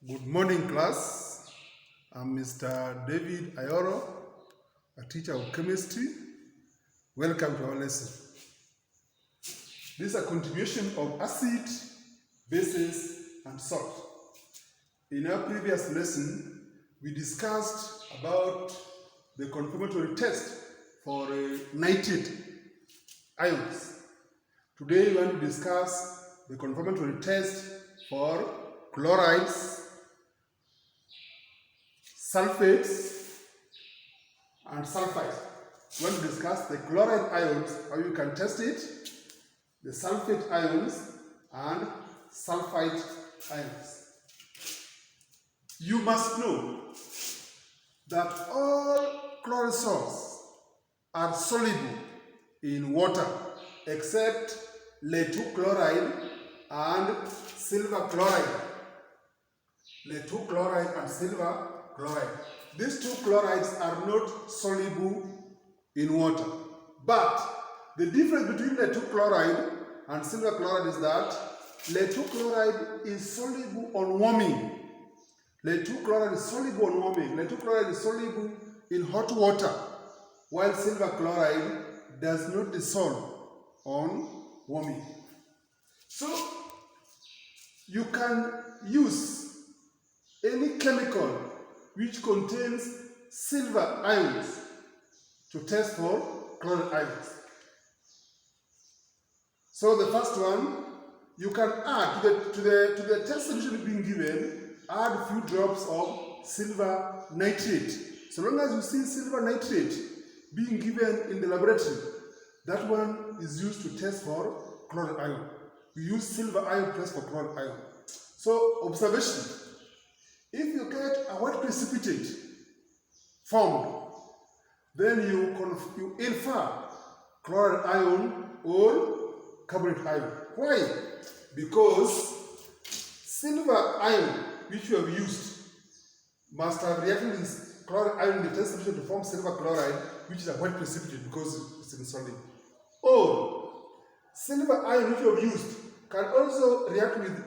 Good morning, class. I'm Mr. David Ayoro, a teacher of chemistry. Welcome to our lesson. This is a continuation of acid, bases, and salt. In our previous lesson, we discussed about the confirmatory test for nitrate ions. Today, we want to discuss the confirmatory test for chlorides, sulfates, and sulfides. We want to discuss the chloride ions, how you can test it, the sulfate ions, and sulfide ions. You must know that all chloride salts are soluble in water except lead-2 chloride and silver chloride. Lead-2 chloride and silver chloride. These two chlorides are not soluble in water. But the difference between lead-2 chloride and silver chloride is that lead-2 chloride is soluble on warming. Lead-2 chloride is soluble on warming. Lead-2 chloride is soluble in hot water, while silver chloride does not dissolve on warming. So you can use any chemical which contains silver ions to test for chloride ions. So the first one, you can add to the test solution being given, add a few drops of silver nitrate. So long as you see silver nitrate being given in the laboratory, that one is used to test for chloride ion. We use silver ion test for chloride ion. So observation. If you get a white precipitate formed, then you infer chloride ion or carbonate ion. Why? Because silver ion, which you have used, must have reacted with chloride ion in the test solution to form silver chloride, which is a white precipitate because it's insoluble. Or silver ion, which you have used, can also react with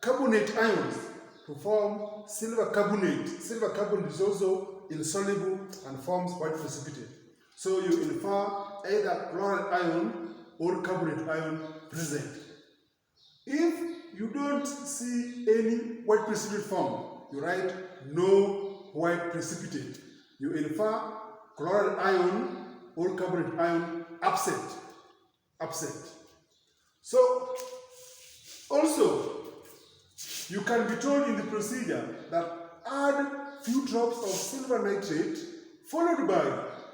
carbonate ions to form silver carbonate. Silver carbonate is also insoluble and forms white precipitate. So you infer either chloride ion or carbonate ion present. If you don't see any white precipitate formed, you write no white precipitate. You infer chloride ion or carbonate ion absent. So also, you can be told in the procedure that add few drops of silver nitrate followed by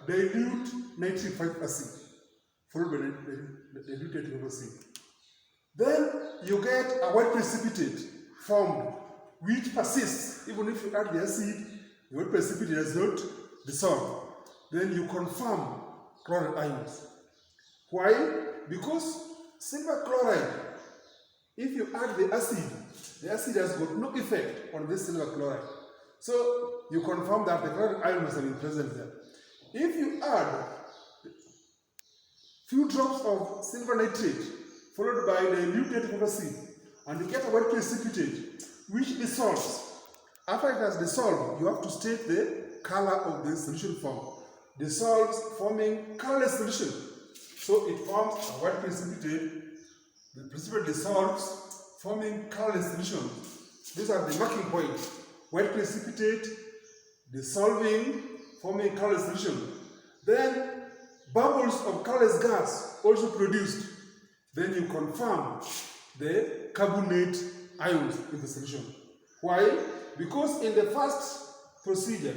dilute nitric acid. Then you get a white precipitate formed which persists. Even if you add the acid, the white precipitate does not dissolve. Then you confirm chloride ions. Why? Because silver chloride, if you add the acid has got no effect on this silver chloride. So you confirm that the chloride ion must have been present there. If you add few drops of silver nitrate followed by dilute nitric acid, and you get a white precipitate which dissolves. After it has dissolved, you have to state the color of the solution form. Dissolves, forming colorless solution. So it forms a white precipitate. The precipitate dissolves, forming colorless solution. These are the marking points. White precipitate, dissolving, forming colorless solution. Then bubbles of colorless gas also produced. Then you confirm the carbonate ions in the solution. Why? Because in the first procedure,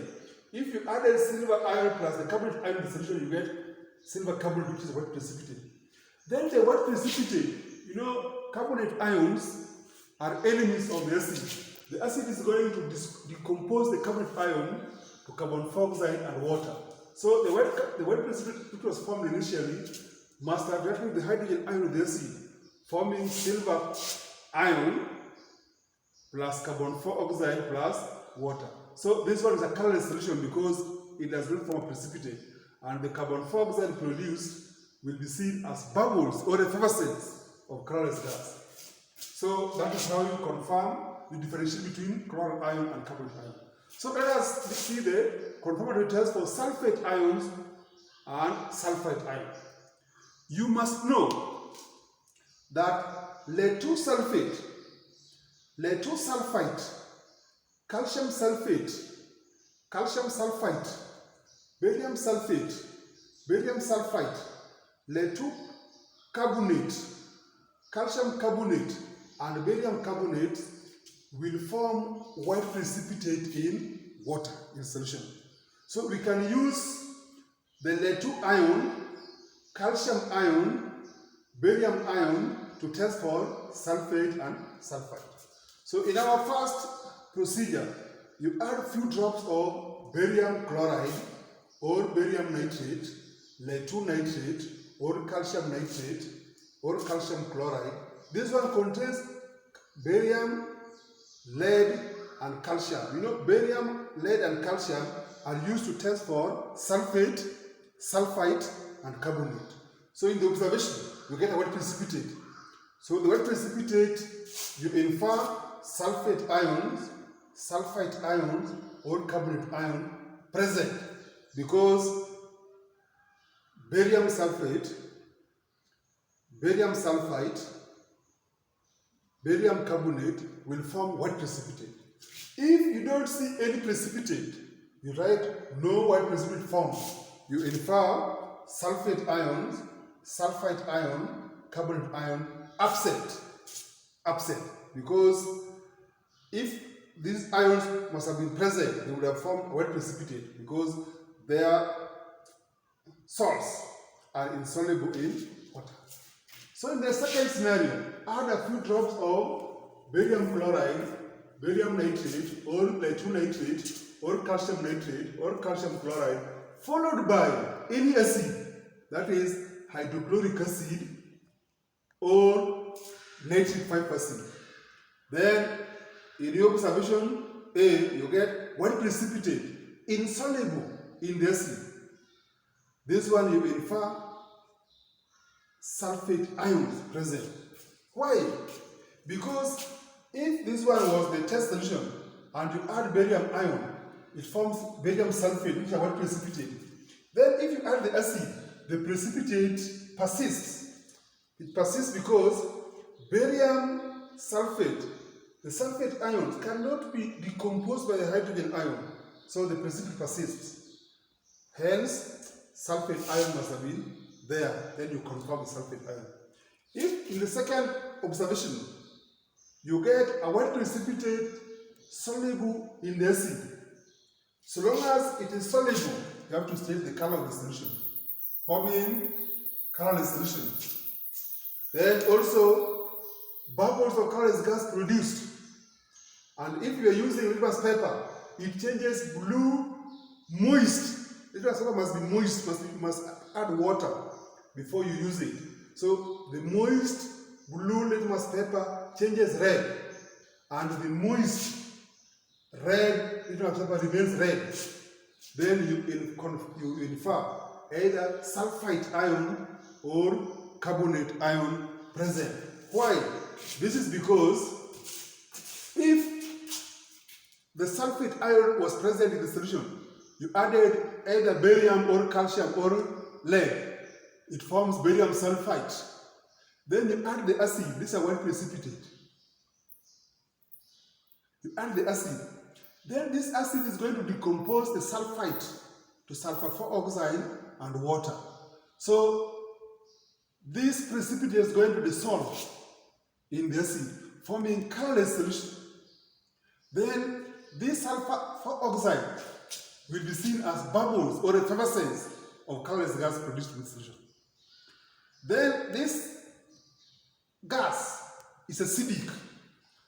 if you added silver ion plus the carbonate ion in the solution, you get silver carbonate, which is a white precipitate. Then the white precipitate, carbonate ions are enemies of the acid. The acid is going to decompose the carbonate ion to carbon dioxide and water. So the white precipitate, which was formed initially, must have reacted with the hydrogen ion of the acid, forming silver ion plus carbon dioxide plus water. So this one is a colorless solution because it does not form a precipitate, and the carbon dioxide produced will be seen as bubbles or effervescence of colorless gas. So that is how you confirm you differentiate between chloride ion and carbonate ion. So let us see the confirmatory test for sulfate ions and sulfite ion. You must know that lead 2 sulfate, lead 2 sulfite, calcium sulfate, calcium sulfite, barium sulfate, barium sulfite, lead 2 carbonate, calcium carbonate, and barium carbonate will form white precipitate in water in solution. So we can use the lead 2 ion, calcium ion, barium ion to test for sulfate and sulfite. So in our first procedure, you add a few drops of barium chloride or barium nitrate, lead 2 nitrate, or calcium nitrate, or calcium chloride. This one contains barium, lead, and calcium. You know, barium, lead, and calcium are used to test for sulfate, sulfite, and carbonate. So in the observation, you get a wet precipitate. So the wet precipitate, you infer sulfate ions, sulfite ions, or carbonate ion present, because barium sulfate, barium sulfite, barium carbonate will form white precipitate. If you don't see any precipitate, you write no white precipitate formed. You infer sulfate ions, sulfite ion, carbonate ion absent. Absent. Because if these ions must have been present, they would have formed white precipitate, because their salts are insoluble in water. So in the second scenario, add a few drops of barium chloride, barium nitrate, or lead 2 nitrate, or calcium nitrate, or calcium chloride, followed by any acid, that is hydrochloric acid or nitric 5%. Then in your observation A, you get white precipitate, insoluble in the acid. This one you infer sulfate ions present. Why? Because if this one was the test solution and you add barium ion, it forms barium sulfate, which is a white precipitate. Then if you add the acid, the precipitate persists. It persists because barium sulfate, the sulfate ions cannot be decomposed by the hydrogen ion, so the precipitate persists. Hence, sulfate ion must have been there. Then you confirm the sulfate ion. If in the second observation you get a white precipitate soluble in the acid, so long as it is soluble, you have to state the color of the solution, forming colorless solution. Then also bubbles of colorless gas produced. And if you are using litmus paper, it changes blue moist. Litmus paper must be moist, must add water before you use it. So the moist blue litmus paper changes red, and the moist red litmus paper remains red. Then you infer either sulfite ion or carbonate ion present. Why? This is because if the sulfate ion was present in the solution, you added either barium or calcium or lead, it forms barium sulfite. Then you add the acid, this is a white precipitate. You add the acid. Then this acid is going to decompose the sulfite to sulfur 4 oxide and water. So this precipitate is going to dissolve in the acid, forming colorless solution. Then this sulfur 4 oxide will be seen as bubbles or effervescence of colorless gas produced in the solution. Then this gas is acidic,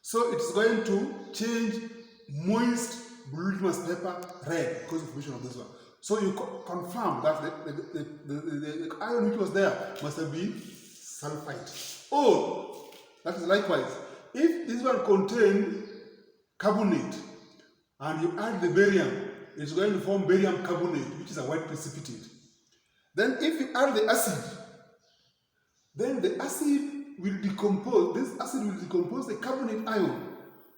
so it's going to change moist blue litmus paper red because of formation of this one. So you confirm that the ion which was there must have been sulfite. Or, that is likewise, if this one contained carbonate and you add the barium, it's going to form barium carbonate, which is a white precipitate. Then if you add the acid, then the acid will decompose, this acid will decompose the carbonate ion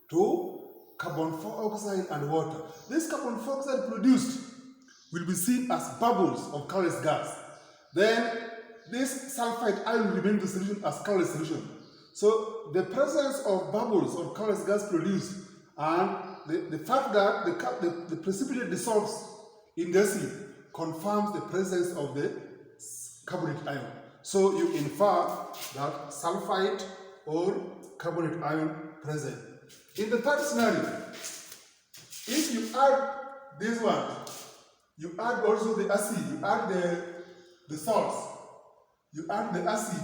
to carbon dioxide and water. This carbon dioxide produced will be seen as bubbles of colorless gas. Then this sulfide ion will remain in the solution as colorless solution. So the presence of bubbles of colorless gas produced and the fact that the precipitate dissolves in the acid confirms the presence of the carbonate ion. So you infer that sulfide or carbonate ion present. In the third scenario, if you add this one, you add also the acid, you add the salts, you add the acid,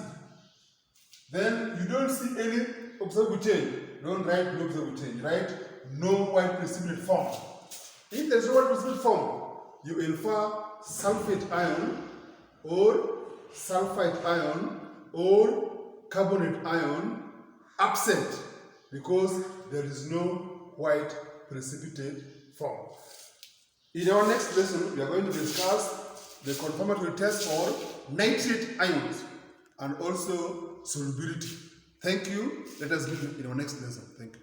then you don't see any observable change. Don't write no observable change, right? No white precipitate form. If there's no white precipitate form, you infer sulfate ion or sulfite ion or carbonate ion absent because there is no white precipitate form. In our next lesson, we are going to discuss the confirmatory test for nitrate ions and also solubility. Thank you. Let us meet in our next lesson. Thank you.